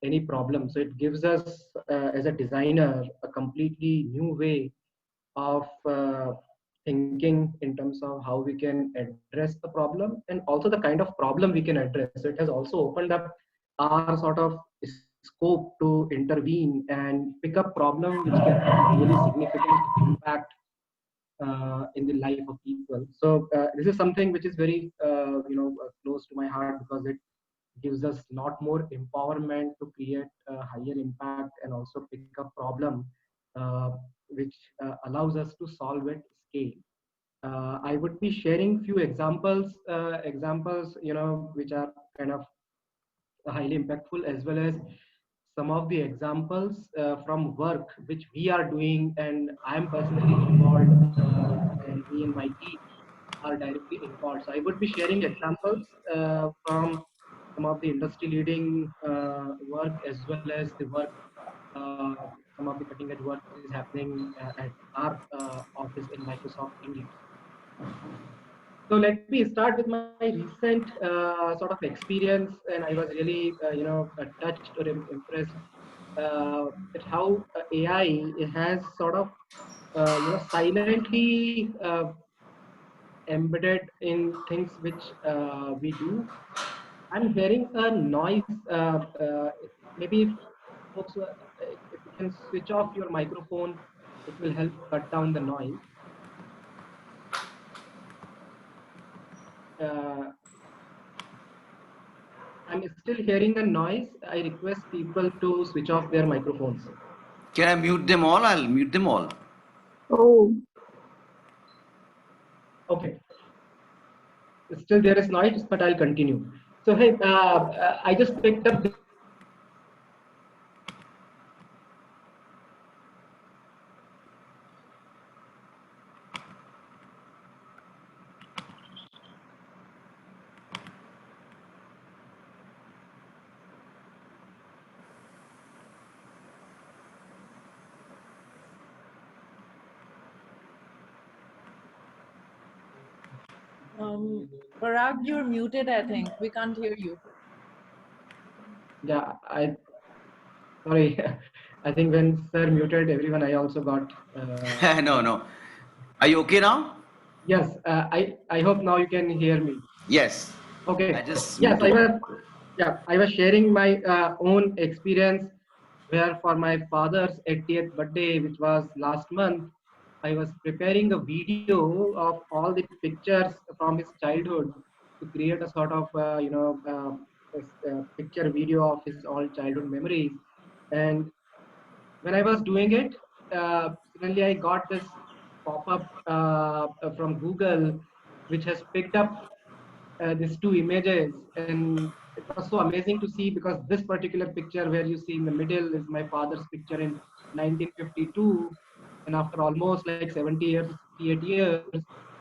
any problem. So it gives us, as a designer, a completely new way of thinking in terms of how we can address the problem and also the kind of problem we can address. So it has also opened up our sort of scope to intervene and pick up problem which can have a really significant impact in the life of people. So this is something which is very close to my heart because it gives us a lot more empowerment to create a higher impact and also pick up problem uh, which allows us to solve it scale. I would be sharing few examples, which are kind of highly impactful, as well as some of the examples from work which we are doing and I am personally involved, and me and my team are directly involved. So I would be sharing examples from some of the industry leading work, as well as the work, uh, some of the cutting edge work which is happening at our office in Microsoft India. So let me start with my recent sort of experience, and I was really, touched or impressed at how AI has sort of, silently embedded in things which we do. I'm hearing a noise. Maybe if folks, if you can switch off your microphone, it will help cut down the noise. Uh, I'm still hearing a noise. I request people to switch off their microphones. Can I mute them all? I'll mute them all. Oh, Okay. Still there is noise, but I'll continue. So hey, I just picked up this noise Parag, you're muted, I think. We can't hear you. Yeah, sorry. I think when sir muted everyone, I also got. No. Are you okay now? Yes, I hope now you can hear me. Yes. Okay. I just Yes, muted. I was sharing my own experience where for my father's 80th birthday, which was last month, I was preparing a video of all the pictures from his childhood to create a sort of, picture video of his all childhood memories. And when I was doing it, suddenly I got this pop-up from Google, which has picked up these two images, and it was so amazing to see because this particular picture where you see in the middle is my father's picture in 1952, and after almost like 70 years, 68 years,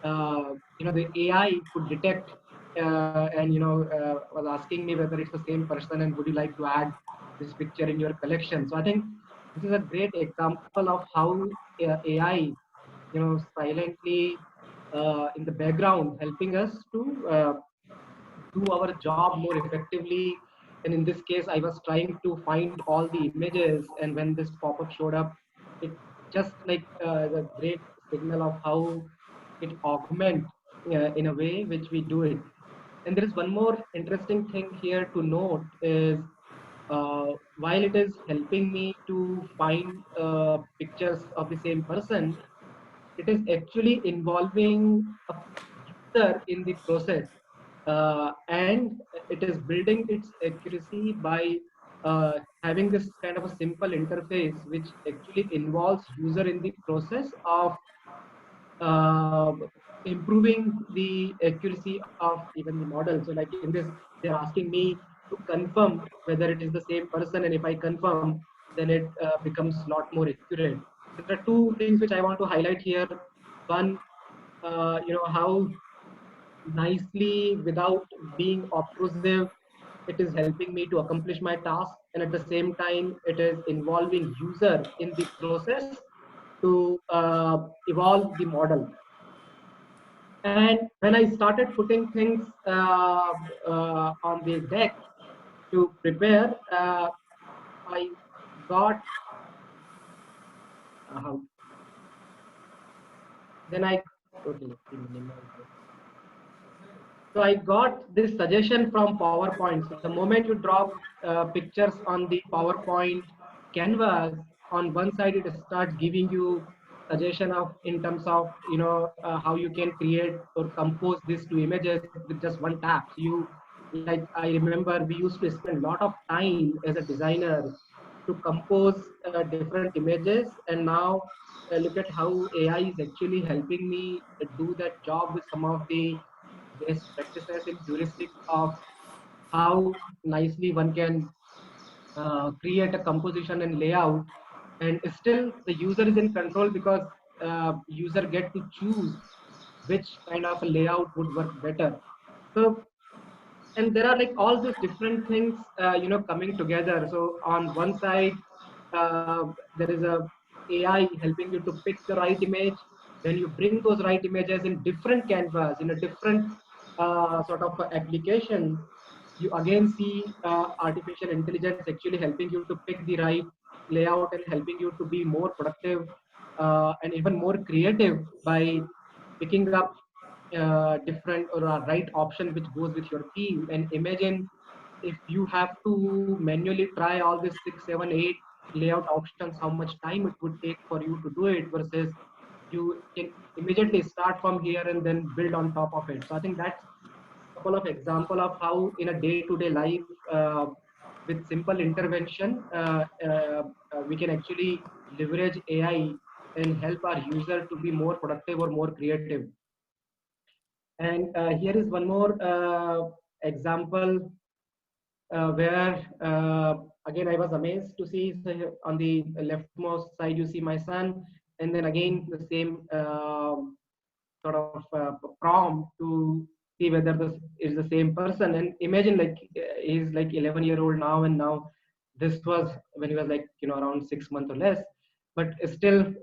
the AI could detect and was asking me whether it's the same person and would you like to add this picture in your collection. So I think this is a great example of how AI, silently in the background helping us to do our job more effectively. And in this case, I was trying to find all the images, and when this pop-up showed up, it just like the great signal of how it augment in a way which we do it. And there is one more interesting thing here to note is while it is helping me to find pictures of the same person, it is actually involving a user in the process, and it is building its accuracy by having this kind of a simple interface which actually involves user in the process of uh, improving the accuracy of even the model. So like in this, they're asking me to confirm whether it is the same person, and if I confirm, then it becomes a lot more accurate. So there are two things which I want to highlight here. One, how nicely, without being obtrusive, it is helping me to accomplish my task, and at the same time it is involving user in the process to evolve the model. And when I started putting things on the deck to prepare, I got how then I okay, let me minimize this. So I got this suggestion from PowerPoint. So the moment you drop pictures on the PowerPoint canvas, on one side it starts giving you suggestion of in terms of how you can create or compose these two images with just one tap. So you like I remember we used to spend a lot of time as a designer to compose different images, and now look at how AI is actually helping me do that job with some of the best practices in heuristics of how nicely one can create a composition and layout, and still the user is in control because user get to choose which kind of a layout would work better. So and there are like all these different things coming together. So on one side there is a AI helping you to pick the right image. Then you bring those right images in different canvas in a different sort of application. You again see artificial intelligence actually helping you to pick the right layout and helping you to be more productive and even more creative by picking up different or a right option which goes with your theme. And imagine if you have to manually try all these 6 7 8 layout options, how much time it would take for you to do it, versus you can immediately start from here and then build on top of it. So I think that's a couple of example of how in a day-to-day life with simple intervention we can actually leverage AI and help our user to be more productive or more creative. And here is one more example where again I was amazed to see. So here on the leftmost side you see my son, and then again the same sort of prompt to see whether this is the same person. And imagine like he's like 11-year-old now, and now this was when he was like around 6 months or less. But still,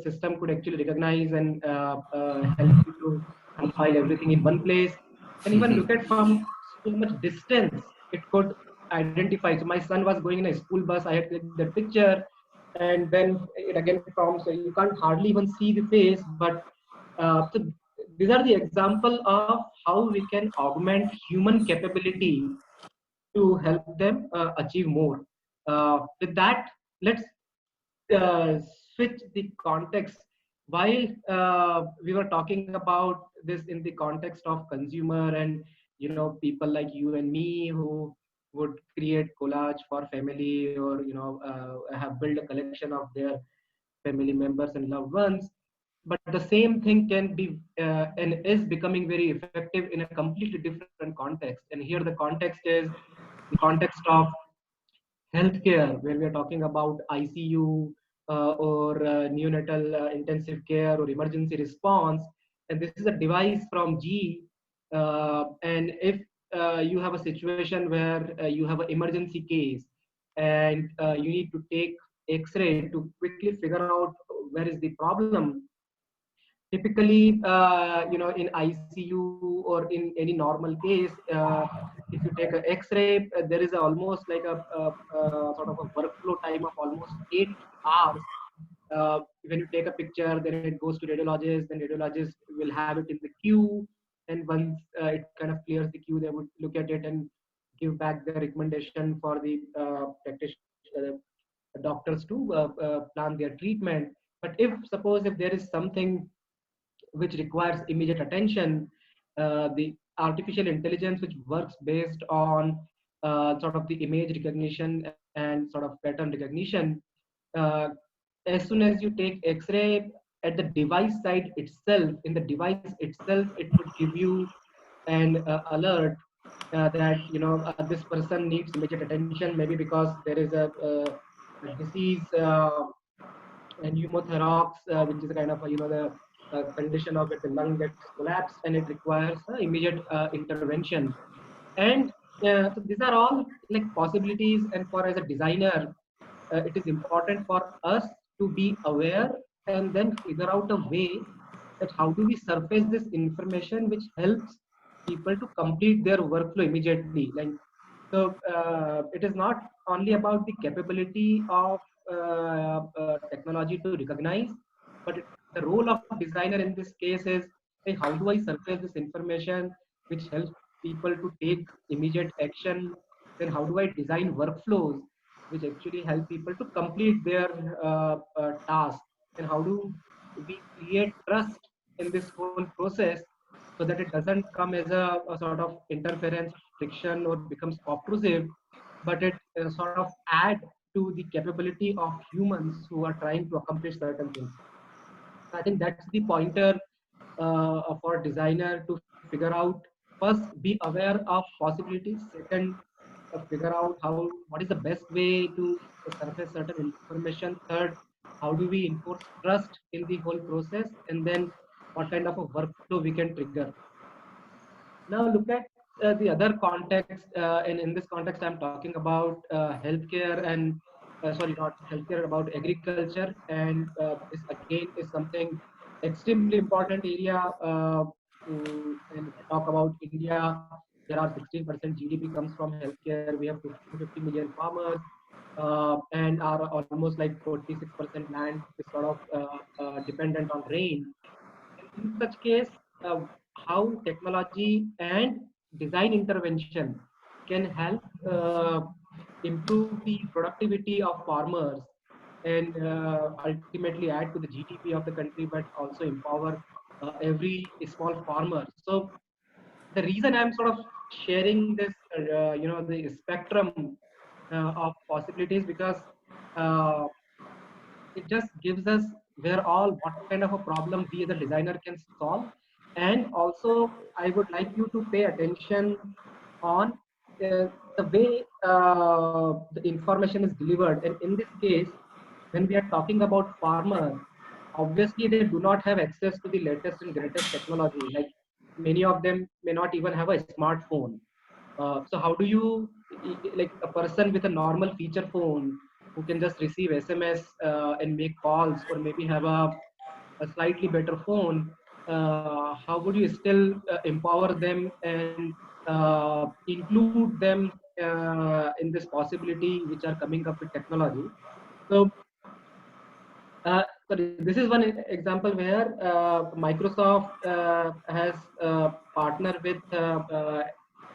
system could actually recognize and help you to compile everything in one place, and even look at from so much distance it could identify. So my son was going in a school bus, I had clicked that picture, and then it again prompts, so you can't hardly even see the face, but so these are the example of how we can augment human capability to help them achieve more. With that, let's uh, switch the context. While we were talking about this in the context of consumer and people like you and me who would create collage for family, or have built a collection of their family members and loved ones, but the same thing can be and is becoming very effective in a completely different context. And here the context is the context of healthcare, where we are talking about ICU or neonatal intensive care or emergency response. And this is a device from GE. And if you have a situation where you have an emergency case and you need to take X-ray to quickly figure out where is the problem. Typically, in ICU or in any normal case, if you take an X-ray, there is almost like a sort of a workflow time of almost 8 hours. When you take a picture, then it goes to radiologist, then radiologist will have it in the queue, and once it kind of clears the queue, they would look at it and give back the recommendation for the practitioner, doctors to plan their treatment. But if suppose if there is something which requires immediate attention, the artificial intelligence which works based on sort of the image recognition and sort of pattern recognition, uh, as soon as you take X-ray at the device side itself, in the device itself, it would give you an alert that this person needs immediate attention, maybe because there is a disease and pneumothorax, which is a kind of the condition of it, the lung gets collapsed and it requires immediate intervention. And so these are all like possibilities. And for as a designer, it is important for us to be aware and then figure out a way that how do we surface this information which helps people to complete their workflow immediately. Like so, it is not only about the capability of technology to recognize, but the role of designer in this case is, hey, how do I surface this information which helps people to take immediate action? Then how do I design workflows which actually help people to complete their task? And how do we create trust in this whole process so that it doesn't come as a sort of interference, friction, or becomes obtrusive, but it sort of add to the capability of humans who are trying to accomplish certain things. I think that's the pointer for designer to figure out. First, be aware of possibilities. Second, figure out what is the best way to surface certain information. Third, how do we enforce trust in the whole process? And then, what kind of a workflow we can trigger. Now look at the other context, and in this context, I'm talking about healthcare and sorry, not healthcare, about agriculture, and this again is something extremely important area. And if I talk about India, there are 16% GDP comes from healthcare. We have 50 million farmers, and are almost like 46% land is sort of dependent on rain. In such case, how technology and design intervention can help improve the productivity of farmers and ultimately add to the GDP of the country, but also empower every small farmer. So the reason I'm sort of sharing this, the spectrum of possibilities, because uh, it just gives us where all what kind of a problem we as a designer can solve. And also I would like you to pay attention on the way the information is delivered. And in this case, when we are talking about farmers, obviously they do not have access to the latest and greatest technology. Like many of them may not even have a smartphone. So how do you, like a person with a normal feature phone who can just receive SMS and make calls, or maybe have a slightly better phone, how would you still empower them and include them in this possibility which are coming up with technology? So sorry, this is one example where Microsoft has partnered with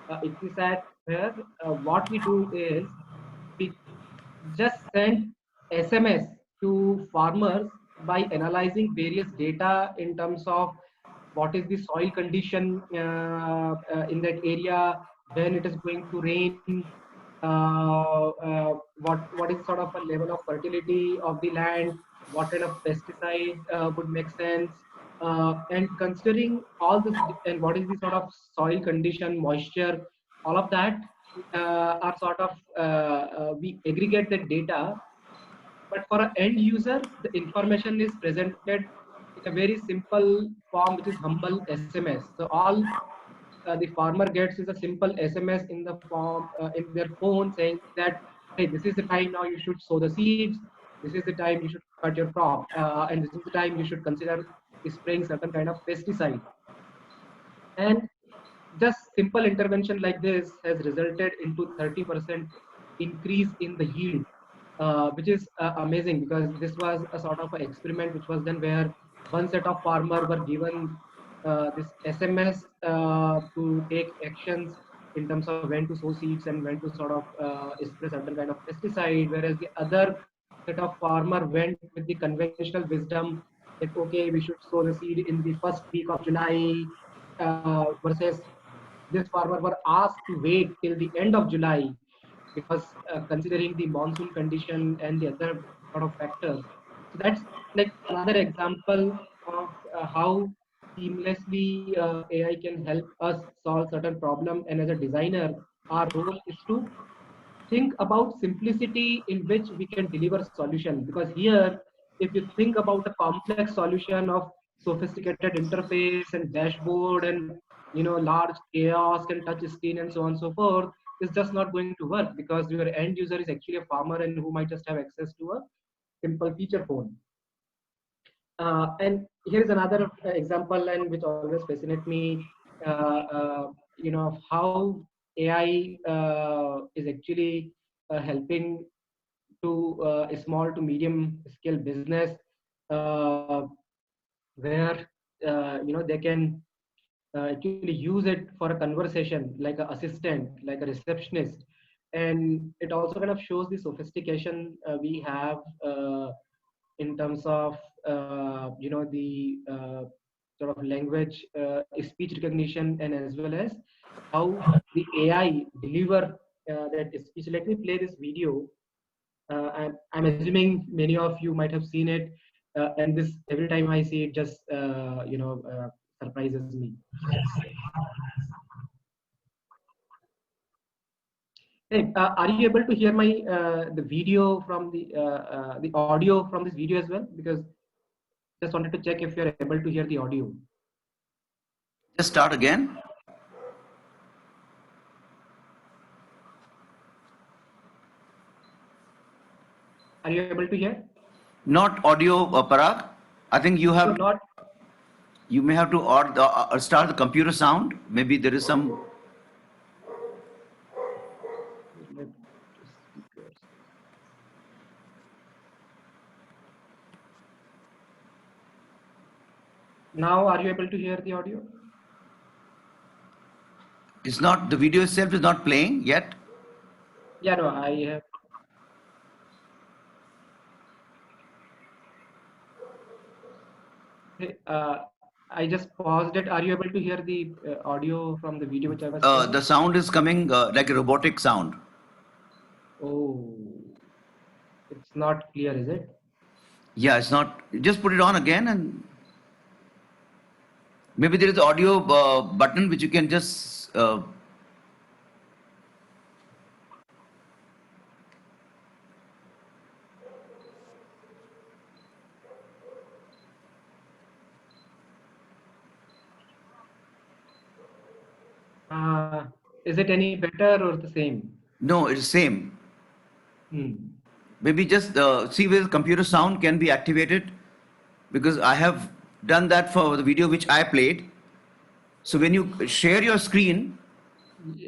Equisat, where what we do is we just send SMS to farmers by analyzing various data in terms of what is the soil condition in that area, when it is going to rain, what is sort of a level of fertility of the land, what kind of pesticide would make sense, and considering all this, and what is the sort of soil condition, moisture, all of that are sort of we aggregate the data. But for an end user, the information is presented in a very simple form, which is humble SMS. So all the farmer gets is a simple SMS in the form in their phone saying that, hey, this is the time now you should sow the seeds, this is the time you should cut your crop, and this is the time you should consider spraying certain kind of pesticide. And just simple intervention like this has resulted into 30% increase in the yield, which is amazing, because this was a sort of an experiment which was done where one set of farmer were given this SMS to take actions in terms of when to sow seeds and when to sort of spray certain kind of pesticide, whereas the other set of farmer went with the conventional wisdom that, okay, we should sow the seed in the first week of July, versus this farmer were asked to wait till the end of July, because considering the monsoon condition and the other sort of factors. So that's like another example of how seamlessly AI can help us solve certain problem. And as a designer, our role is to think about simplicity in which we can deliver solution. Because here, if you think about a complex solution of sophisticated interface and dashboard and large chaos and touch screen and so on and so forth, it's just not going to work, because your end user is actually a farmer and who might just have access to a simple feature phone. And here is another example, and which always fascinates me, of how AI is actually helping to a small to medium scale business, where they can actually use it for a conversation, like an assistant, like a receptionist. And it also kind of shows the sophistication we have in terms of the sort of language speech recognition, and as well as how the AI deliver that speech. Let me play this video. I'm assuming many of you might have seen it, and this every time I see it, just surprises me. Hey, are you able to hear my the video from the audio from this video as well? Because just wanted to check if you're able to hear the audio. Just start again. Are you able to hear? Not audio, Parag. I think you have. Not. You may have to start the computer sound. Maybe there is some. Now, are you able to hear the audio? It's not, the video itself is not playing yet. Yeah, no, I have. I just paused it. Are you able to hear the audio from the video which I was playing? The sound is coming like a robotic sound. Oh, it's not clear, is it? Yeah, it's not. Just put it on again, and maybe there is an audio button which you can just. Is it any better or the same? No, it's the same. Maybe just see where the computer sound can be activated, because I have done that for the video which I played. So when you share your screen,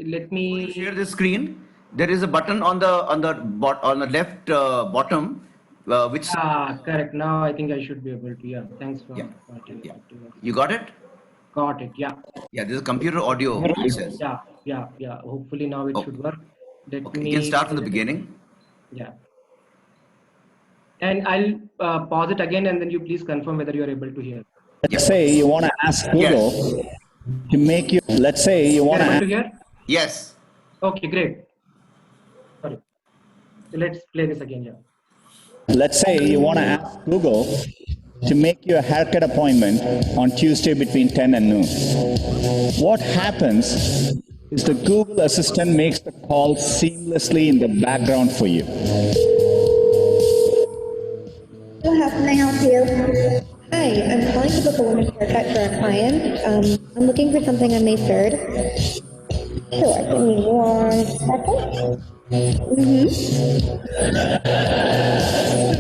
let me share the screen. There is a button on the left bottom, which. Correct. Now I think I should be able to. Yeah. Thanks for. Yeah. You got it? Got it. Yeah. Yeah. There's a computer audio. It says. Yeah. Hopefully now it should work. Okay. You can start from the beginning. Yeah. And I'll pause it again, and then you please confirm whether you're able to hear. Let's say you want to ask Google to make you. Let's say you want to hear. Yes. Okay. Great. Sorry. So let's play this again. Yeah. Let's say you want to ask Google to make you a haircut appointment on Tuesday between 10 and noon. What happens is the Google Assistant makes the call seamlessly in the background for you. How can I help you? Hi, I'm calling to book a woman's haircut for a client. I'm looking for something on May 3rd. Sure, give me 1 second.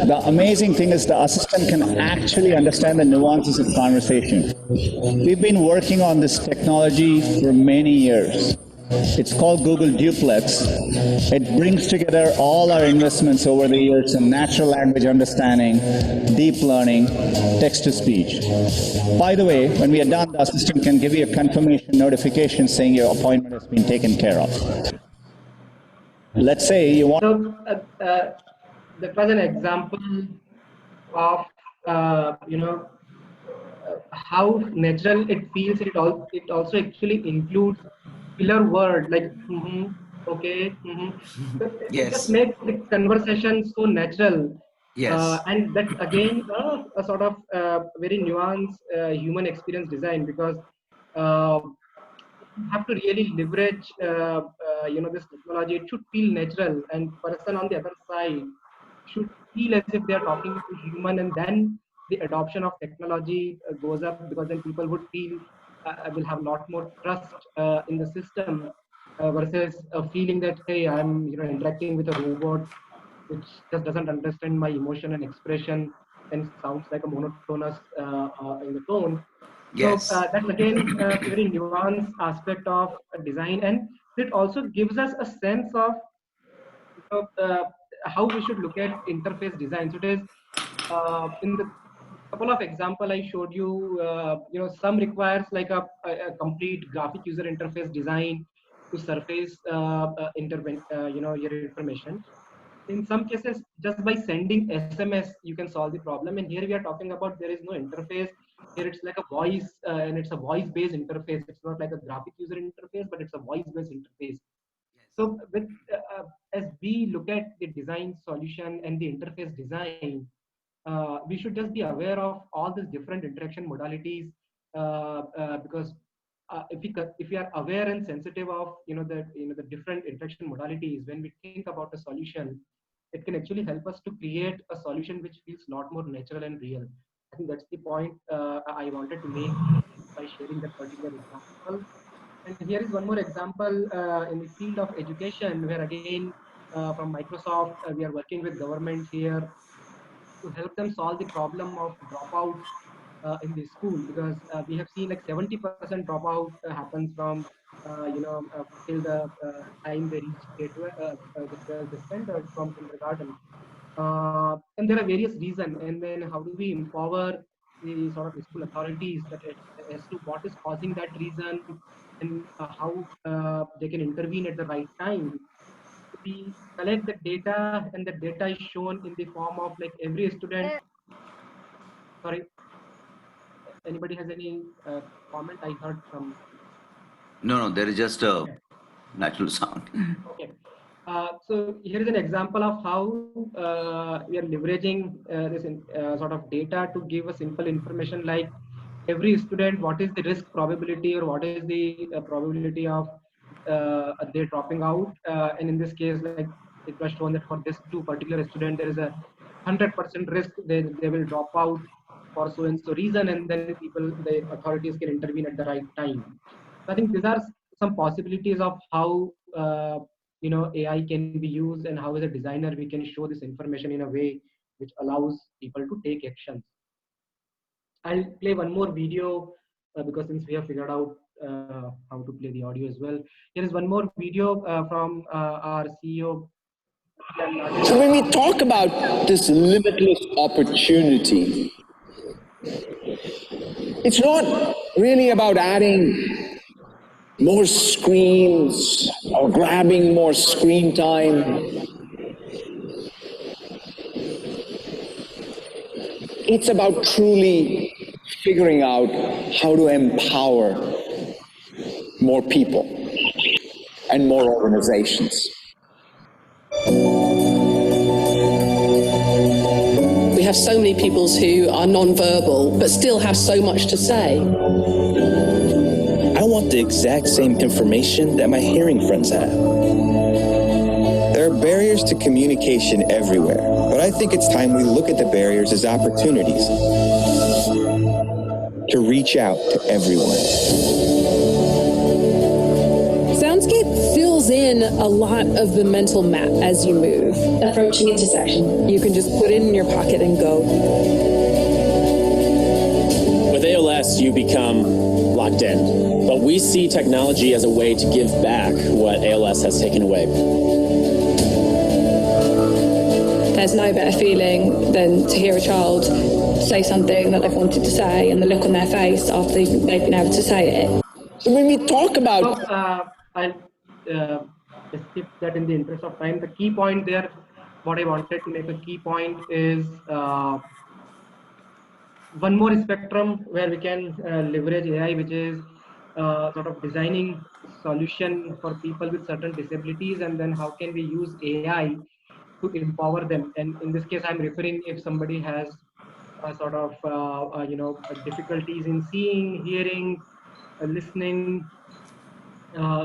The amazing thing is the assistant can actually understand the nuances of conversation. We've been working on this technology for many years. It's called Google Duplex. It brings together all our investments over the years in natural language understanding, deep learning, text-to-speech. By the way, when we are done, the assistant can give you a confirmation notification saying your appointment has been taken care of. Let's say you want. So that was an example of how natural it feels. It also actually includes filler word like okay. So yes. It just makes the conversation so natural. Yes. And that's again a sort of very nuanced human experience design, because you have to really leverage this technology. It should feel natural, and person on the other side should feel as if they are talking to human, and then the adoption of technology goes up, because then people would feel will have a lot more trust in the system versus a feeling that, hey, I'm interacting with a robot which just doesn't understand my emotion and expression and sounds like a monotonous in the tone. Yes. So that's again a very nuanced aspect of design, and it also gives us a sense of So how we should look at interface design. So it is in the couple of example I showed you. Some requires like a complete graphic user interface design to surface your information. In some cases, just by sending SMS, you can solve the problem. And here we are talking about there is no interface. Here it's like a voice, and it's a voice-based interface. It's not like a graphic user interface, but it's a voice-based interface. So as we look at the design solution and the interface design, we should just be aware of all these different interaction modalities, because if we are aware and sensitive of the different interaction modalities, when we think about a solution, it can actually help us to create a solution which feels a lot more natural and real. I think that's the point I wanted to make by sharing that particular example. And here is one more example in the field of education, where again from Microsoft, we are working with governments here to help them solve the problem of dropout in the school, because we have seen like 70% dropout happens from till the time they reach the 12th standard from kindergarten. And there are various reasons, and then how do we empower the sort of school authorities that as to what is causing that reason, and how they can intervene at the right time. We collect the data, and the data is shown in the form of like every student. Sorry, anybody has any comment? I heard some. No, there is just a natural sound. Okay. So here is an example of how we are leveraging this sort of data to give a simple information like every student, what is the risk probability, or what is the probability of they dropping out. And in this case, like it was shown that for this two particular student, there is a 100% risk they will drop out for so and so reason, and then the authorities can intervene at the right time. So I think these are some possibilities of how AI can be used, and how as a designer we can show this information in a way which allows people to take actions. I'll play one more video because since we have figured out how to play the audio as well. Here is one more video from our CEO. So when we talk about this limitless opportunity, it's not really about adding more screens or grabbing more screen time. It's about truly figuring out how to empower more people and more organizations. We have so many people who are non-verbal but still have so much to say. I want the exact same information that my hearing friends have. There are barriers to communication everywhere, but I think it's time we look at the barriers as opportunities to reach out to everyone. Soundscape fills in a lot of the mental map as you move. Approaching intersection. You can just put it in your pocket and go. With ALS, you become locked in, but we see technology as a way to give back what ALS has taken away. There's no better feeling than to hear a child say something that they've wanted to say, and the look on their face after they've been able to say it. So when we talk about... I'll skip that in the interest of time. The key point there, what I wanted to make a key point is one more spectrum where we can leverage AI, which is sort of designing solution for people with certain disabilities, and then how can we use AI to empower them. And in this case, I'm referring if somebody has sort of difficulties in seeing, hearing, listening,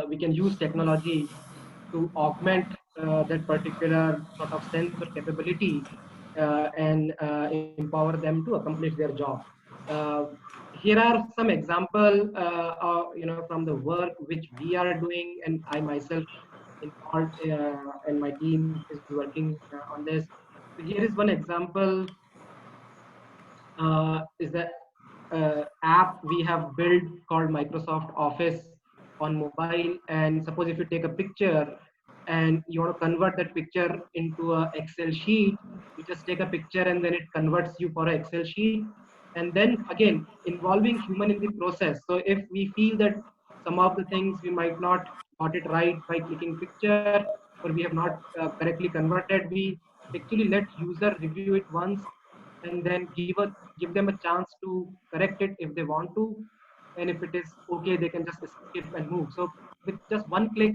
we can use technology to augment that particular sort of sense or capability and empower them to accomplish their job. Here are some examples, from the work which we are doing, and I myself involved, and my team is working on this. So here is one example. Is the app we have built called Microsoft Office on mobile. And suppose if you take a picture and you want to convert that picture into a Excel sheet, you just take a picture and then it converts you for an Excel sheet. And then again, involving human in the process. So if we feel that some of the things we might not got it right by clicking picture, or we have not correctly converted, we actually let user review it once and then give them a chance to correct it if they want to. And if it is okay, they can just skip and move. So with just one click,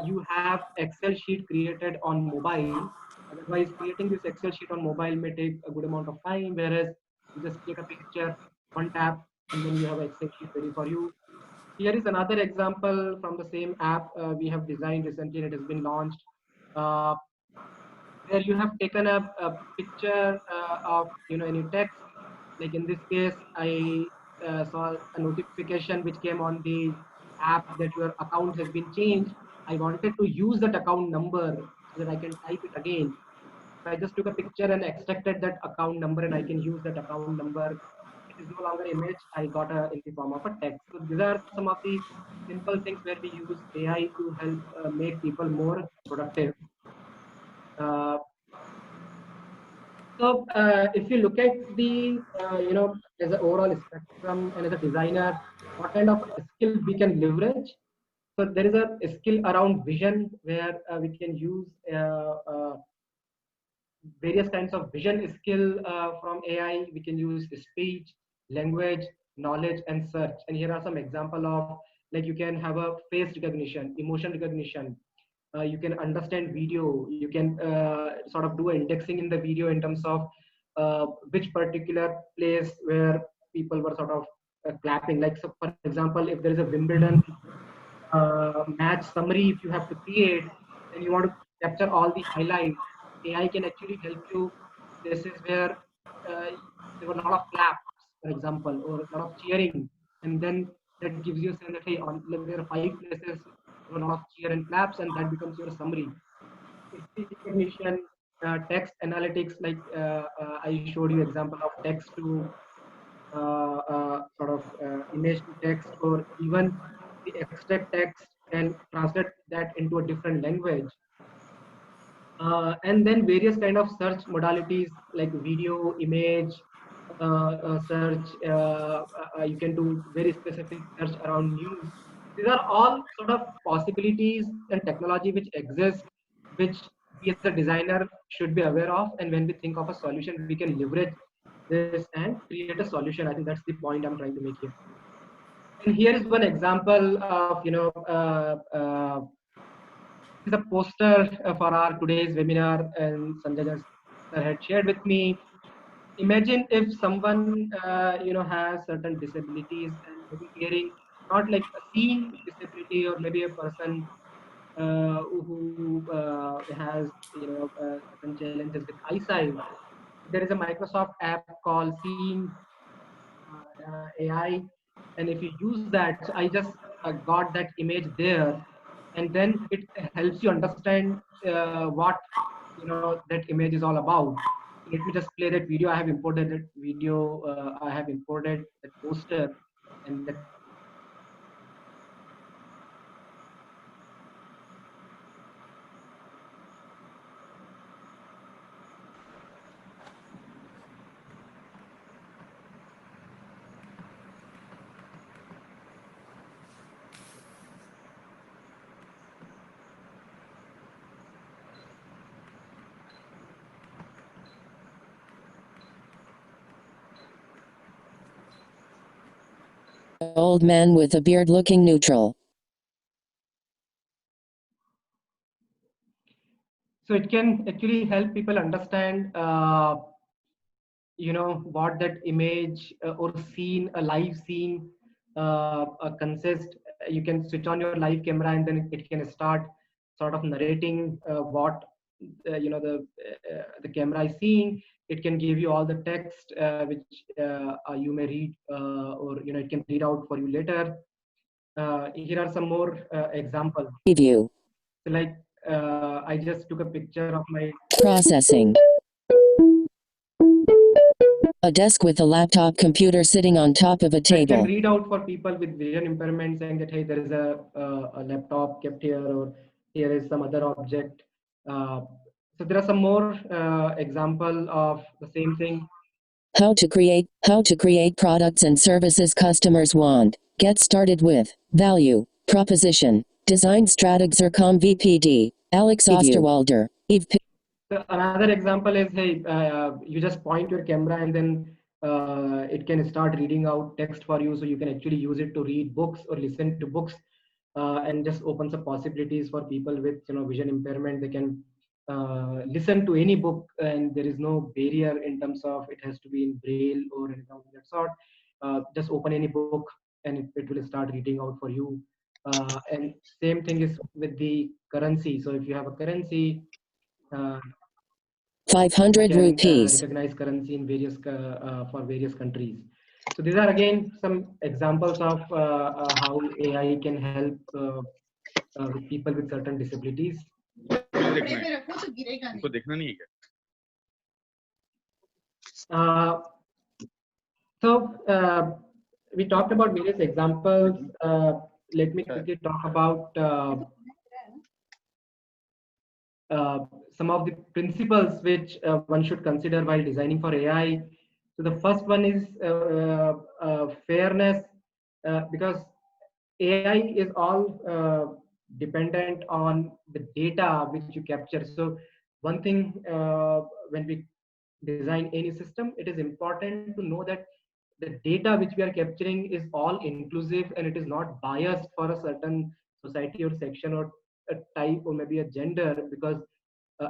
you have Excel sheet created on mobile. Otherwise, creating this Excel sheet on mobile may take a good amount of time, whereas you just take a picture, one tap, and then you have Excel sheet ready for you. Here is another example from the same app we have designed recently, and it has been launched. Uh, where you have taken a picture of any text. Like in this case, I saw a notification which came on the app that your account has been changed. I wanted to use that account number so that I can type it again. So I just took a picture and extracted that account number, and I can use that account number. It is no longer image. I got in the form of a text. So these are some of the simple things where we use AI to help make people more productive. So if you look at the, as an overall spectrum and as a designer, what kind of skill we can leverage? So there is a skill around vision where we can use various kinds of vision skill from AI. We can use speech, language, knowledge, and search. And here are some example of, like, you can have a face recognition, emotion recognition. You can understand video. You can sort of do indexing in the video in terms of which particular place where people were sort of clapping. Like, so for example, if there is a Wimbledon match summary, if you have to create, and you want to capture all the highlights, AI can actually help you places where there were a lot of claps, for example, or a lot of cheering, and then that gives you a sense that, hey, like, there are 5 places, there were a lot of cheer and claps, and that becomes your summary. Speech recognition, text analytics, like I showed you example of text to sort of image to text, or even the extract text and translate that into a different language. And then various kind of search modalities like video, image, search. You can do very specific search around news. These are all sort of possibilities and technology which exist, which we as a designer should be aware of. And when we think of a solution, we can leverage this and create a solution. I think that's the point I'm trying to make here. And here is one example of, is a poster for our today's webinar, and Sanjay sir had shared with me. Imagine if someone has certain disabilities and maybe hearing, not like a seeing disability, or maybe a person who has certain challenges with eyesight. There is a Microsoft app called Seeing AI, and if you use that, so I just got that image there, and then it helps you understand what that image is all about. Let me just play that video. I have imported that video. I have imported that poster, and that Old man with a beard looking neutral. So it can actually help people understand, what that image or scene, a live scene, consists. You can switch on your live camera, and then it can start sort of narrating what the camera is seeing. It can give you all the text which you may read, or it can read out for you later. Here are some more examples. Preview. So, like, I just took a picture of my processing. A desk with a laptop computer sitting on top of a table. It can read out for people with vision impairment, saying that, hey, there is a laptop kept here, or Here is some other object. So there are some more example of the same thing. How to create products and services customers want. Get started with value, proposition, design strategies or com VPD. Alex Osterwalder, Eve. So another example is, hey, you just point your camera and then it can start reading out text for you, so you can actually use it to read books or listen to books, and just opens up possibilities for people with vision impairment. They can listen to any book, and there is no barrier in terms of it has to be in braille or anything of that sort. Just open any book and it will start reading out for you. And same thing is with the currency. So if you have a currency, 500 rupees. Recognize currency in various for various countries. So these are again some examples of how AI can help with people with certain disabilities. So we talked about various examples. Let me quickly talk about some of the principles which one should consider while designing for AI. So the first one is fairness, because AI is all dependent on the data which you capture. So one thing, when we design any system, it is important to know that the data which we are capturing is all inclusive and it is not biased for a certain society or section or a type or maybe a gender, because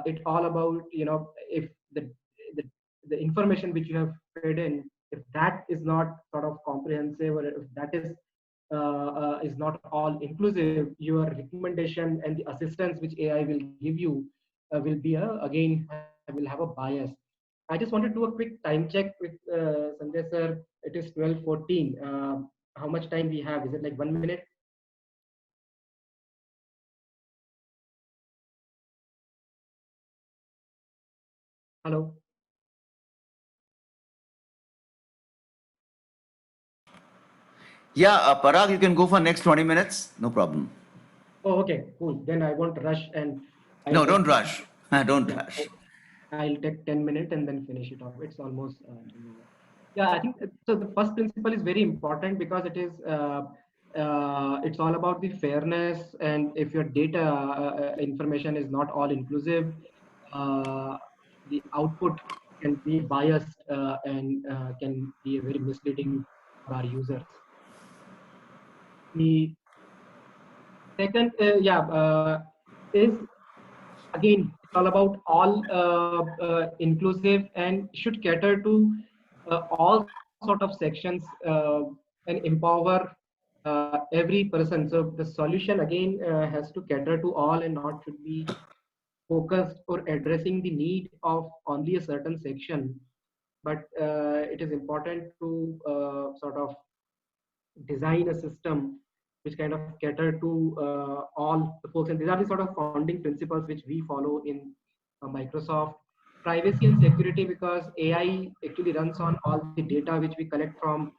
it's all about if the the information which you have fed in, if that is not sort of comprehensive, or if that is not all inclusive, your recommendation and the assistance which AI will give you will be again will have a bias. I just want to do a quick time check with Sanjay sir. It is 12:14. How much time we have? Is it like 1 minute? Hello. Yeah, Parag, you can go for next 20 minutes. No problem. Oh, okay, cool. Then I won't rush and No, don't rush. Don't rush. I'll take 10 minutes and then finish it off. It's almost yeah, I think so. The first principle is very important because it is it's all about the fairness, and if your data information is not all inclusive, the output can be biased and can be very misleading for our users. The second, is again it's all about all inclusive and should cater to all sort of sections and empower every person. So the solution again has to cater to all and not should be focused or addressing the need of only a certain section, but it is important to sort of design a system which kind of cater to all the folks. And these are the sort of founding principles which we follow in Microsoft. Privacy and security, because AI actually runs on all the data which we collect from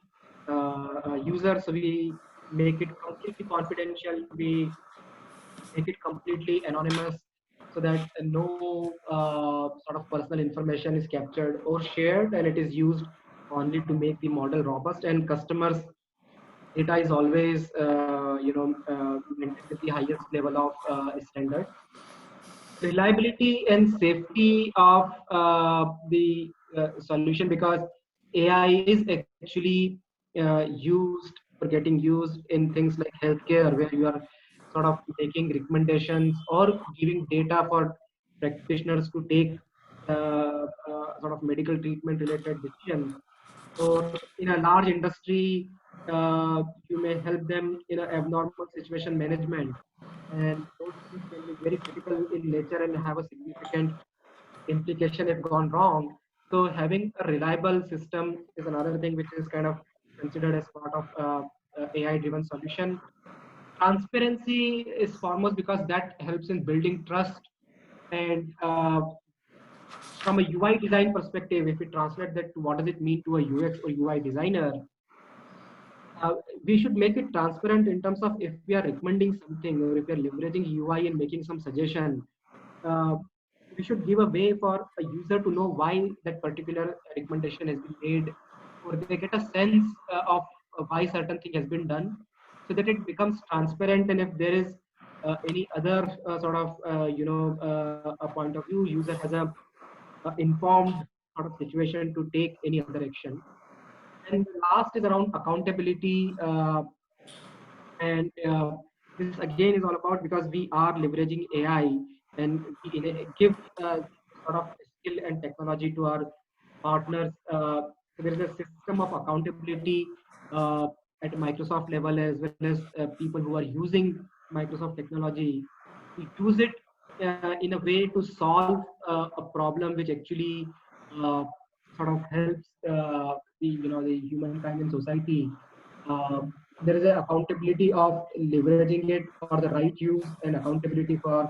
users. So we make it completely confidential. We make it completely anonymous so that no sort of personal information is captured or shared, and it is used only to make the model robust. And customers data is always maintained with the highest level of standard. Reliability and safety of the solution, because AI is actually used or getting used in things like healthcare, where you are sort of making recommendations or giving data for practitioners to take sort of medical treatment related decisions. Or in a large industry, you may help them in an abnormal situation management, and those things can be very critical in nature and have a significant implication if gone wrong. So having a reliable system is another thing which is kind of considered as part of AI driven solution. Transparency is foremost because that helps in building trust. And from a UI design perspective, if we translate that to what does it mean to a UX or UI designer, we should make it transparent in terms of if we are recommending something or if we are leveraging UI and making some suggestion. We should give a way for a user to know why that particular recommendation has been made, or they get a sense of why certain thing has been done, so that it becomes transparent. And if there is any other sort of a point of view, user has a informed sort of situation to take any other action. And the last is around accountability, and this again is all about, because we are leveraging AI and we give sort of skill and technology to our partners. So there is a system of accountability at Microsoft level, as well as people who are using Microsoft technology. We use it in a way to solve a problem which actually sort of helps the humankind and society. There is an accountability of leveraging it for the right use, and accountability for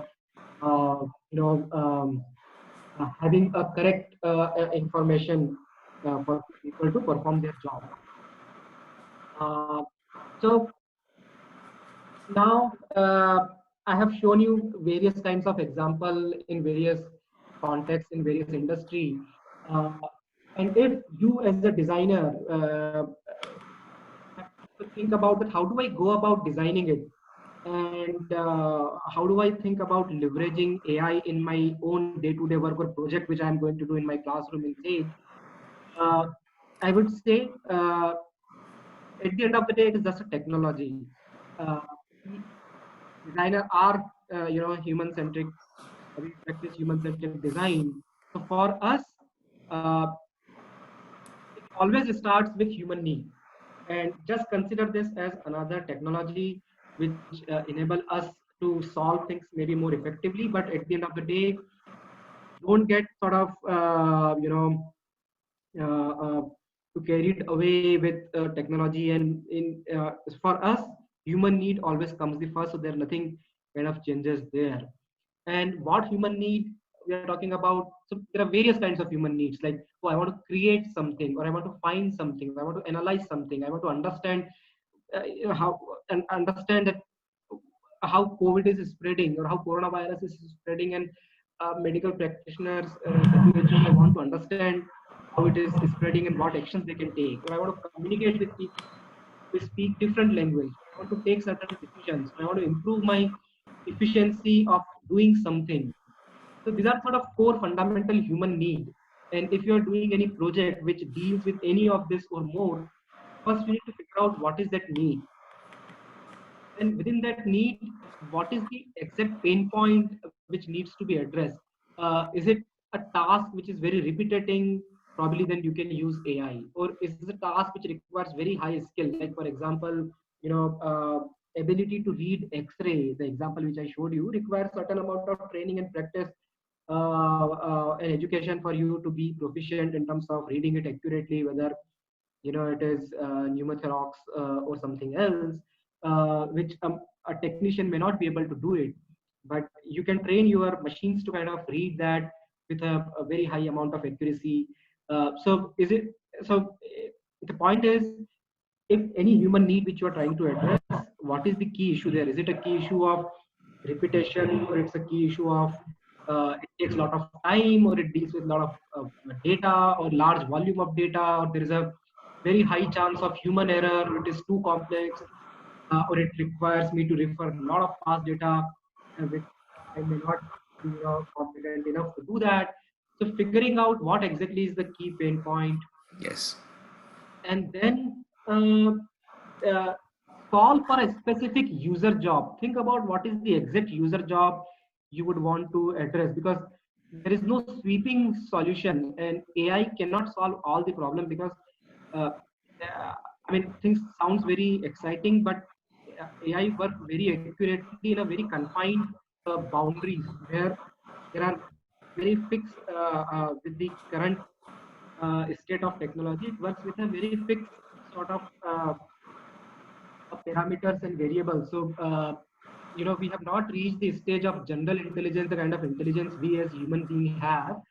having a correct information for people to perform their job. So now I have shown you various kinds of example in various contexts, in various industry. And if you as a designer have to think about that, how do I go about designing it? And how do I think about leveraging AI in my own day-to-day work or project, which I'm going to do in my classroom in Sage? I would say at the end of the day, it is just a technology. Designers are, human-centric. We practice human-centric design. So for us, it always starts with human need. And just consider this as another technology which enable us to solve things maybe more effectively. But at the end of the day, don't get sort of, to carried away with technology. And for us, human need always comes the first, so there's nothing kind of changes there. And what human need we are talking about, so there are various kinds of human needs, like, oh, I want to create something, or I want to find something, I want to analyze something, I want to understand how, and understand that how COVID is spreading, or how coronavirus is spreading, and medical practitioners WHO want to understand how it is spreading and what actions they can take. Or I want to communicate with people who speak different language. I want to take certain decisions. I want to improve my efficiency of doing something. So these are sort of core fundamental human need. And if you are doing any project which deals with any of this or more, first we need to figure out what is that need. And within that need, what is the exact pain point which needs to be addressed? Is it a task which is very repetitive? Probably then you can use AI. Or is it a task which requires very high skill? Like, for example, ability to read X-ray, the example which I showed you, requires certain amount of training and practice and education for you to be proficient in terms of reading it accurately, whether it is pneumothorax or something else, which a technician may not be able to do it. But you can train your machines to kind of read that with a very high amount of accuracy. So the point is, if any human need which you are trying to address, what is the key issue there? Is it a key issue of repetition, or it's a key issue of it takes a lot of time, or it deals with a lot of data, or large volume of data, or there is a very high chance of human error, or it is too complex, or it requires me to refer a lot of past data, which I may not be competent enough to do that. So figuring out what exactly is the key pain point. Yes. And then solve for a specific user job. Think about what is the exact user job you would want to address, because there is no sweeping solution, and AI cannot solve all the problem, because things sounds very exciting, but AI work very accurately in a very confined boundaries, where there are very fixed with the current state of technology. It works with a very fixed sort of parameters and variables. So we have not reached the stage of general intelligence, the kind of intelligence we as human beings have.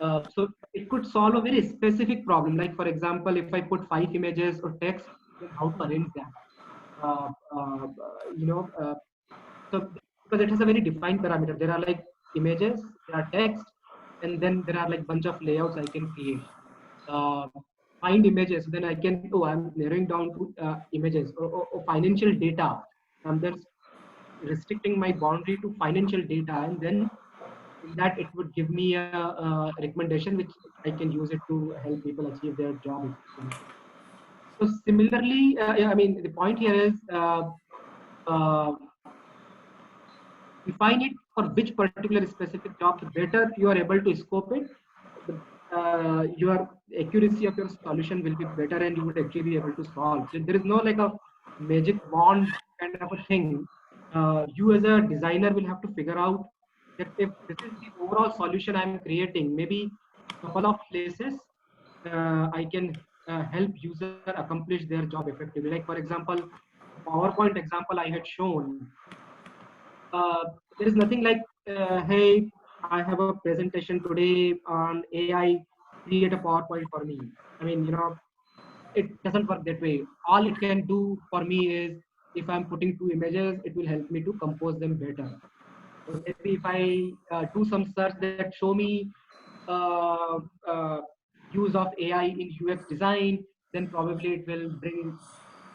So it could solve a very specific problem. Like, for example, if I put 5 images or text then how to arrange that. You know, so because it has a very defined parameter. There are like images, there are text, and then there are like bunch of layouts I can create. Uh, Find images, then I can, oh, I'm narrowing down to images or financial data. There's restricting my boundary to financial data, and then in that it would give me a recommendation which I can use it to help people achieve their job effectively. So similarly, yeah, I mean, the point here is uh, define it for which particular specific job. The better you are able to scope it, the your accuracy of your solution will be better, and you would actually be able to solve. So there is no like a magic wand kind of a thing. You as a designer will have to figure out that if this is the overall solution I'm creating, maybe a couple of places I can help user accomplish their job effectively. Like for example, the PowerPoint example I had shown, there is nothing like, hey, I have a presentation today on AI, create a PowerPoint for me. I mean, you know, it doesn't work that way. All it can do for me is if I'm putting two images, it will help me to compose them better. So maybe if I do some search that show me uh, uh, use of AI in UX design, then probably it will bring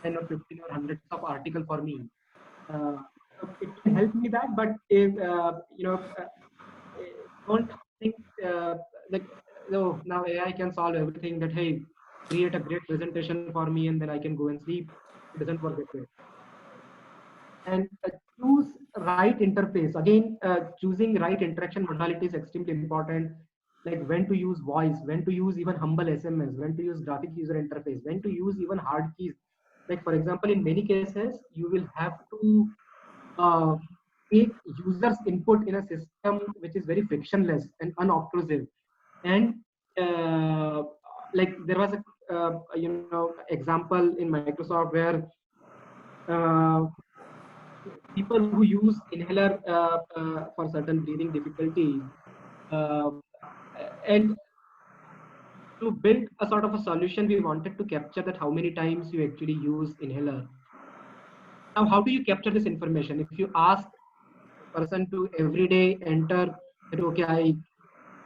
10 or 15 or hundreds of articles for me. Uh, so it can help me that, but if you know, don't think like, no, now AI can solve everything. That hey, create a great presentation for me, and then I can go and sleep. It doesn't work that way. And choose right interface. Again, choosing right interaction modality is extremely important. Like when to use voice, when to use even humble SMS, when to use graphic user interface, when to use even hard keys. Like for example, in many cases, you will have to uh, take users input in a system which is very frictionless and unobtrusive. And like there was a you know, example in Microsoft where uh, people who use inhaler for certain breathing difficulties, uh, and to build a sort of a solution, we wanted to capture that how many times you actually use inhaler. Now, how do you capture this information? If you ask a person to every day enter that, okay,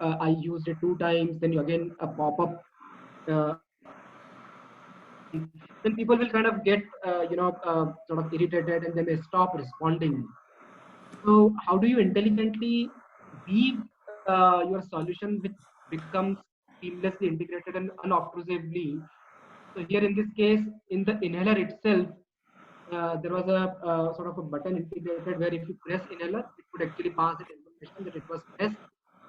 I used it 2 times, then you again a pop-up, uh, then people will kind of get you know, sort of irritated, and they may stop responding. So how do you intelligently weave your solution which becomes seamlessly integrated and unobtrusively? So here in this case, in the inhaler itself, there was a sort of a button integrated where if you press inhaler, it would actually pass that information that it was pressed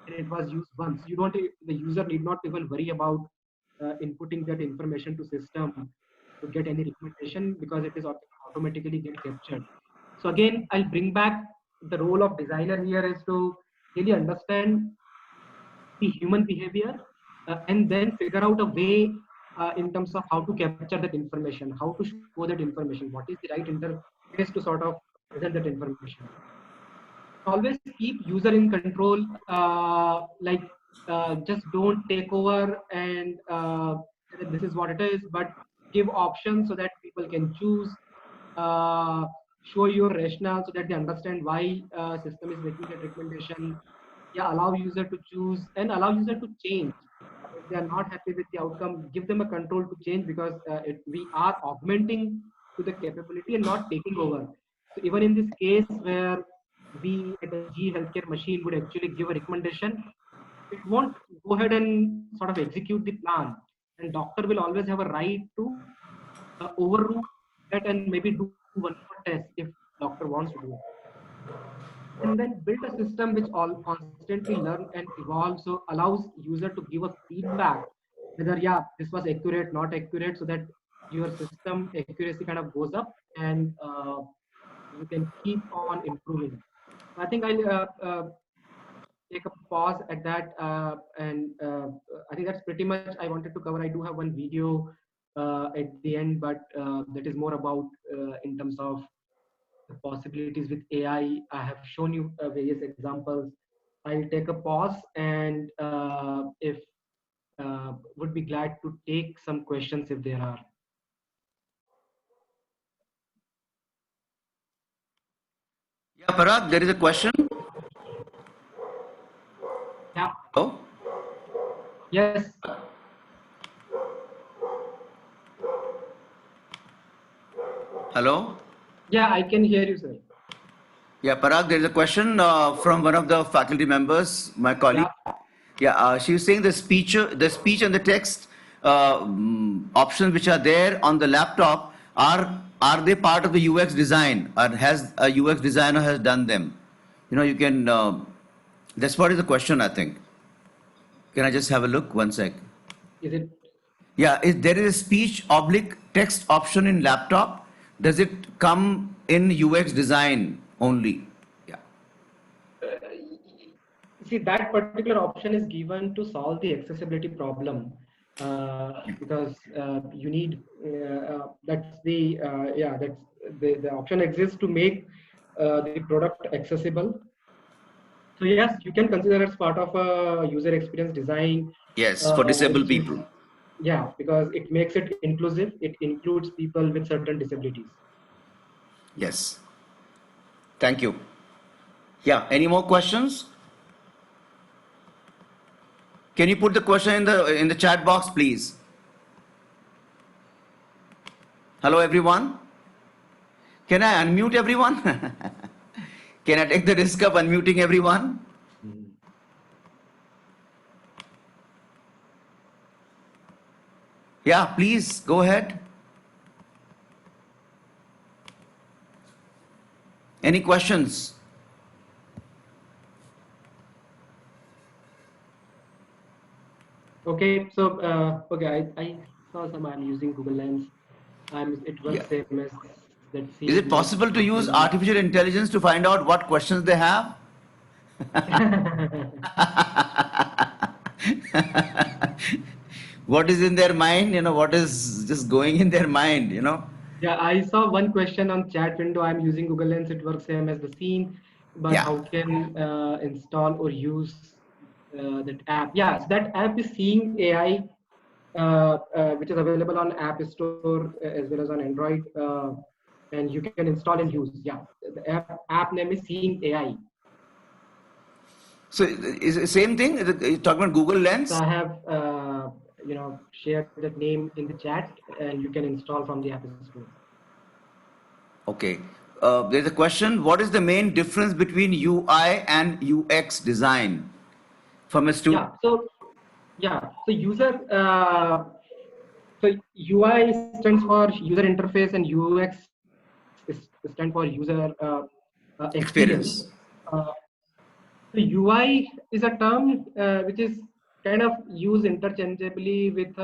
and it was used once. You don't, the user need not even worry about inputting that information to system to get any recommendation, because it is automatically get captured. So again, I'll bring back the role of designer here is to really understand the human behavior, and then figure out a way in terms of how to capture that information, how to show that information, what is the right interface to sort of present that information. Always keep user in control, like just don't take over and say that this is what it is, but give options so that people can choose, uh, show your rationale so that they understand why system is making that recommendation. Yeah, allow user to choose and allow user to change. If they are not happy with the outcome, give them a control to change, because we are augmenting to the capability and not taking over. So even in this case where we at a G healthcare machine would actually give a recommendation, it won't go ahead and sort of execute the plan. And doctor will always have a right to overrule that and maybe do one more test if doctor wants to do it. And then build a system which all constantly learn and evolve, so allows user to give a feedback whether yeah, this was accurate, not accurate, so that your system accuracy kind of goes up, and you can keep on improving. I think I'll take a pause at that, and I think that's pretty much I wanted to cover. I do have one video at the end, but that is more about in terms of the possibilities with AI. I have shown you various examples. I'll take a pause, and if would be glad to take some questions if there are. Parag, there is a question. Yeah. Oh. Yes. Hello. Yeah, I can hear you, sir. Yeah, Parag, there is a question from one of the faculty members, my colleague. Yeah. Yeah, she was saying the speech and the text options which are there on the laptop are they part of the UX design, or has a UX designer has done them? You know, you can. That's what is the question, I think. Can I just have a look? One sec. Is it? Yeah, if there is a speech oblique text option in laptop, does it come in UX design only? Yeah. See, that particular option is given to solve the accessibility problem, because you need that's the yeah that's the option exists to make the product accessible. So yes, you can consider it as part of a user experience design. Yes, for disabled Which is, people. yeah, because it makes it inclusive. It includes people with certain disabilities. Yes. Thank you. Yeah. Any more questions? Can you put the question in the chat box, please? Hello, everyone. Can I unmute everyone? Can I take the risk of unmuting everyone? Yeah, please go ahead. Any questions? Okay, so okay, I saw some. I'm using Google Lens. It works same as that Is same it possible to use artificial intelligence to find out what questions they have? What is in their mind? You know, what is just going in their mind? You know. Yeah, I saw one question on chat window. I'm using Google Lens. It works same as the scene, but Yeah. how can install or use that app? Yeah, so that app is Seeing AI, which is available on App Store as well as on Android, and you can install and use. Yeah, the app name is Seeing AI. So is it same thing? You're talking about Google Lens? So I have shared that name in the chat, and you can install from the App Store. Okay. There's a question. What is the main difference between UI and UX design from a student? So user. So UI stands for user interface, and UX stands for user experience. So UI is a term which is kind of used interchangeably with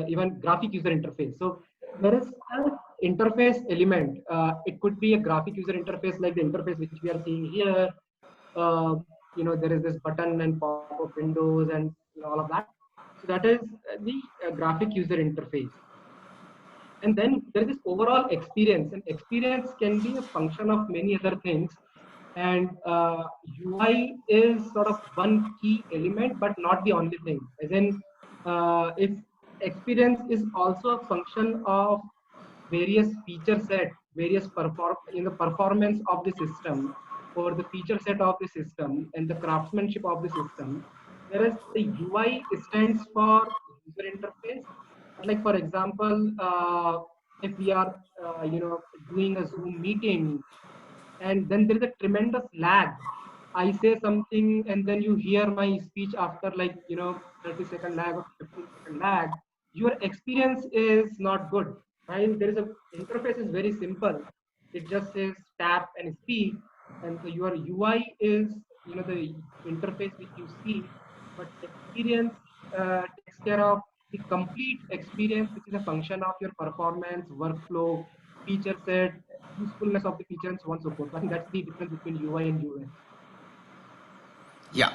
even graphic user interface. So there is an interface element. It could be a graphic user interface like the interface which we are seeing here. There is this button and pop-up windows and all of that. So that is the graphic user interface. And then there is this overall experience, and experience can be a function of many other things. And UI is sort of one key element, but not the only thing. As in, if experience is also a function of various feature set, various performance of the system, or the feature set of the system, and the craftsmanship of the system. Whereas the UI stands for user interface. Like for example, if we are doing a Zoom meeting, and then there is a tremendous lag. I say something and then you hear my speech after 30-second lag or 15-second lag. Your experience is not good. While there is a interface is very simple. It just says tap and speak, and so your UI is the interface which you see, but experience takes care of the complete experience, which is a function of your performance, workflow, feature set, usefulness of the feature, and so on and so forth. So I think that's the difference between UI and UX. Yeah.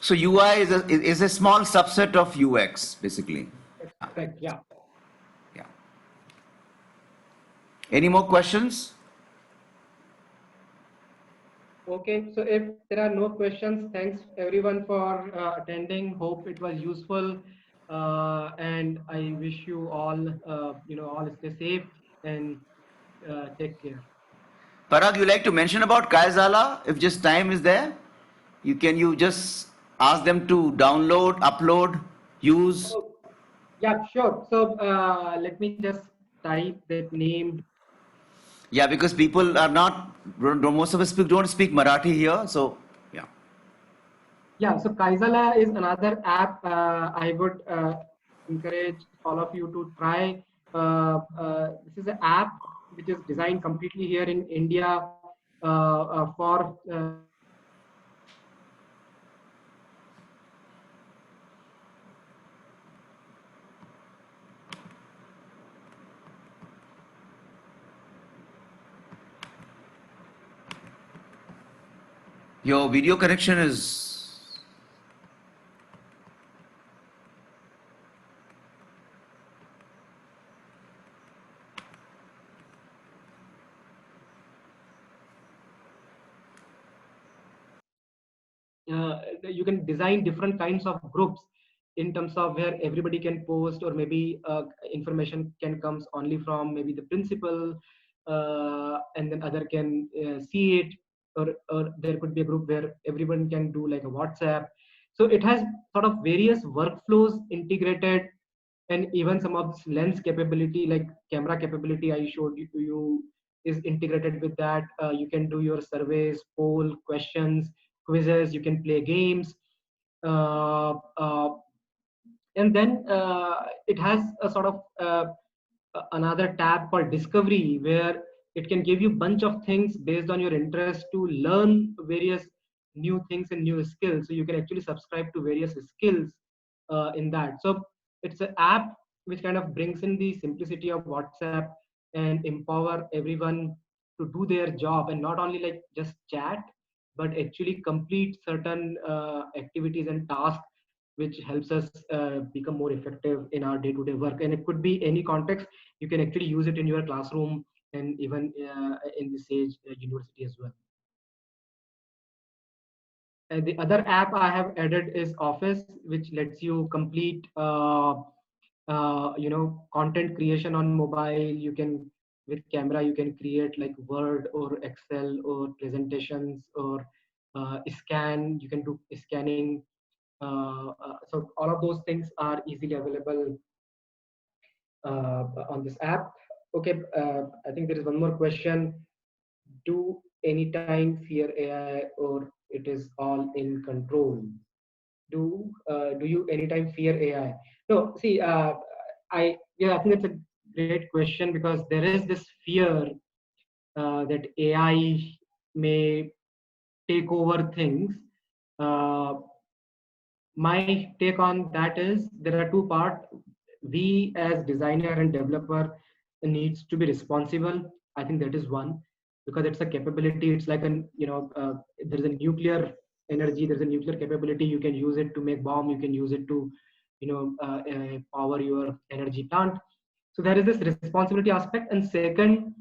So UI is a small subset of UX, basically. Correct. Yeah. Yeah. Any more questions? Okay. So if there are no questions, thanks everyone for attending. Hope it was useful, and I wish you all all stay safe and take care. Parag, you like to mention about Kaizala? If just time is there, you just ask them to download, upload, use. Oh, yeah, sure. So let me just type that name. Yeah, because people are not, most of us don't speak Marathi here, so yeah. Yeah, so Kaizala is another app I would encourage all of you to try. This is an app which is designed completely here in India for Your video connection is. you can design different kinds of groups in terms of where everybody can post, or maybe information can comes only from maybe the principal, and then other can see it, or there could be a group where everyone can do like a WhatsApp. So it has sort of various workflows integrated, and even some of this lens capability, like camera capability I showed you is integrated with that. You can do your surveys, poll questions, quizzes, you can play games, uh, uh, and then it has a sort of another tab called discovery, where it can give you a bunch of things based on your interest to learn various new things and new skills. So you can actually subscribe to various skills in that. So it's an app which kind of brings in the simplicity of WhatsApp and empower everyone to do their job, and not only like just chat, but actually complete certain activities and tasks which helps us become more effective in our day-to-day work. And it could be any context. You can actually use it in your classroom, and even in the Sage University as well. And the other app I have added is Office, which lets you complete content creation on mobile. You can, with camera, you can create like Word or Excel or presentations, or scan. You can do scanning. So all of those things are easily available on this app. Okay, I think there is one more question. Do anytime fear AI, or it is all in control? Do you anytime fear AI? No, see, I think it's a great question, because there is this fear that AI may take over things. Uh, my take on that is there are two parts. We as designer and developer needs to be responsible. I think that is one, because it's a capability. It's like an there's a nuclear energy, there's a nuclear capability. You can use it to make bomb, you can use it to power your energy plant. So there is this responsibility aspect. And second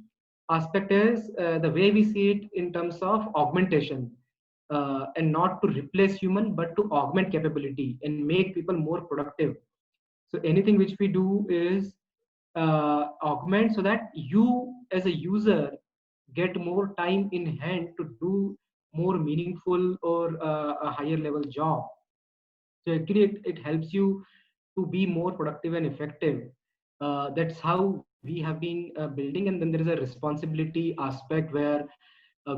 aspect is the way we see it in terms of augmentation, and not to replace human, but to augment capability and make people more productive. So anything which we do is augment, so that you as a user get more time in hand to do more meaningful or a higher level job. So actually it helps you to be more productive and effective. That's how we have been building. And then there is a responsibility aspect, where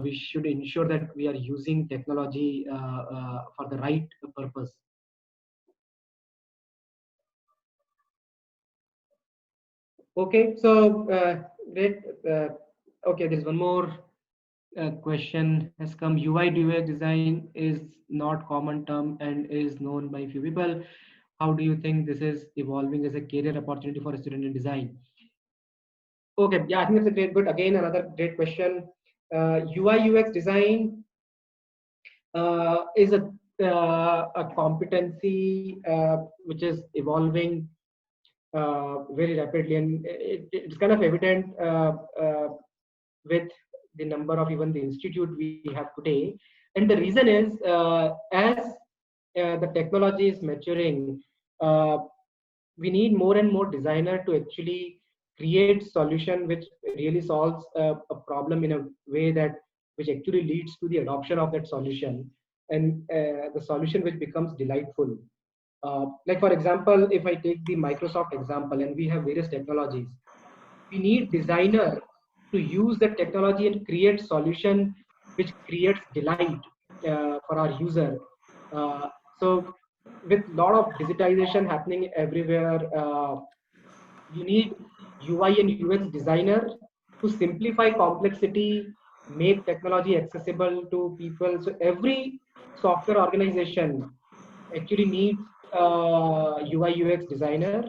we should ensure that we are using technology for the right purpose. Okay, so great. Okay, there's one more question has come. UI UX design is not common term and is known by few people. How do you think this is evolving as a career opportunity for a student in design? Okay, yeah, I think that's a good. Again, another great question. UI UX design is a competency which is evolving very rapidly, and it's kind of evident with the number of even the institute we have today. And the reason is, as the technology is maturing, we need more and more designer to actually create solution which really solves a problem in a way that which actually leads to the adoption of that solution, and the solution which becomes delightful. Like for example, if I take the Microsoft example, and we have various technologies, we need designer to use the technology and create solution which creates delight for our user. So with lot of digitization happening everywhere, you need UI and UX designer to simplify complexity, make technology accessible to people. So every software organization actually needs UI UX designer,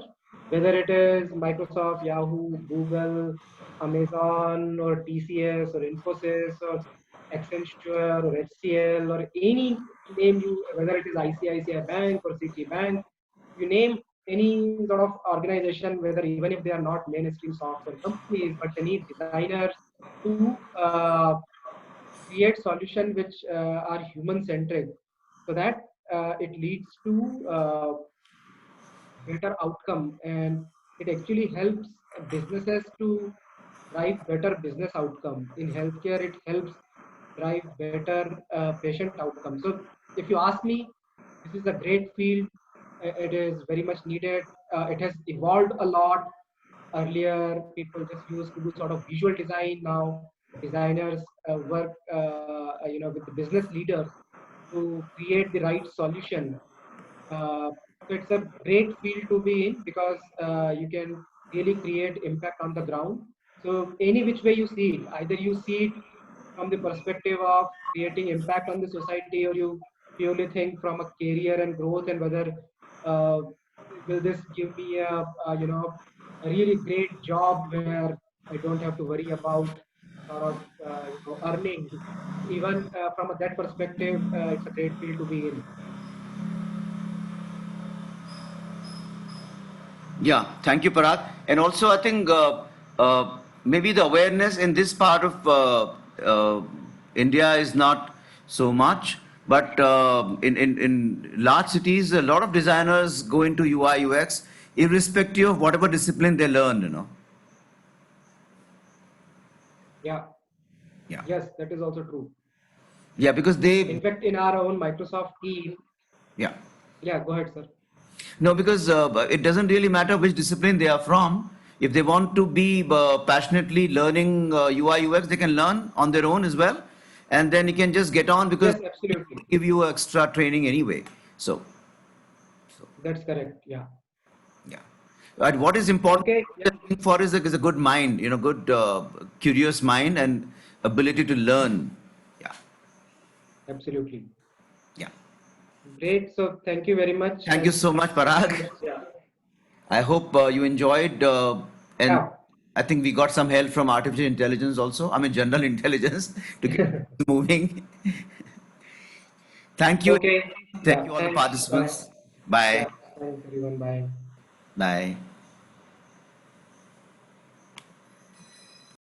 whether it is Microsoft, Yahoo, Google, Amazon, or TCS, or Infosys, or Accenture, or HCL, or any name you, whether it is ICICI Bank or Citibank, you name any sort of organization, whether even if they are not mainstream software companies, but they need designers to create solutions which are human centric, so that it leads to better outcome, and it actually helps businesses to drive better business outcome. In healthcare, it helps drive better patient outcome. So if you ask me, this is a great field. It is very much needed. It has evolved a lot. Earlier, people just used to do sort of visual design. Now, designers work, with the business leaders to create the right solution. So it's a great field to be in, because you can really create impact on the ground. So any which way you see it, either you see it from the perspective of creating impact on the society, or you purely think from a career and growth, and whether uh, will this give me a really great job where I don't have to worry about sort of earning. Even from that perspective, it's a great field to be in. Yeah, thank you, Parag. And also, I think maybe the awareness in this part of India is not so much, but in large cities, a lot of designers go into UI UX, irrespective of whatever discipline they learn. Yeah. Yeah. Yes, that is also true. Yeah, because In fact, in our own Microsoft team. Yeah. Yeah, go ahead, sir. No, because it doesn't really matter which discipline they are from. If they want to be passionately learning UI UX, they can learn on their own as well, and then you can just get on, because Yes, absolutely. they give you extra training anyway. So That's correct. Yeah. yeah. But what is important Okay. for is a good mind, good curious mind and ability to learn. Yeah. Absolutely. Yeah. Great. So thank you very much. Thank you so much, Parag. Yeah. I hope you enjoyed, and Yeah. I think we got some help from artificial intelligence also. I mean, general intelligence to get things moving. Thank you. Okay. Thank Yeah. you all the Thanks. Bye. participants. Bye. Yeah. Thanks everyone. Bye. Bye.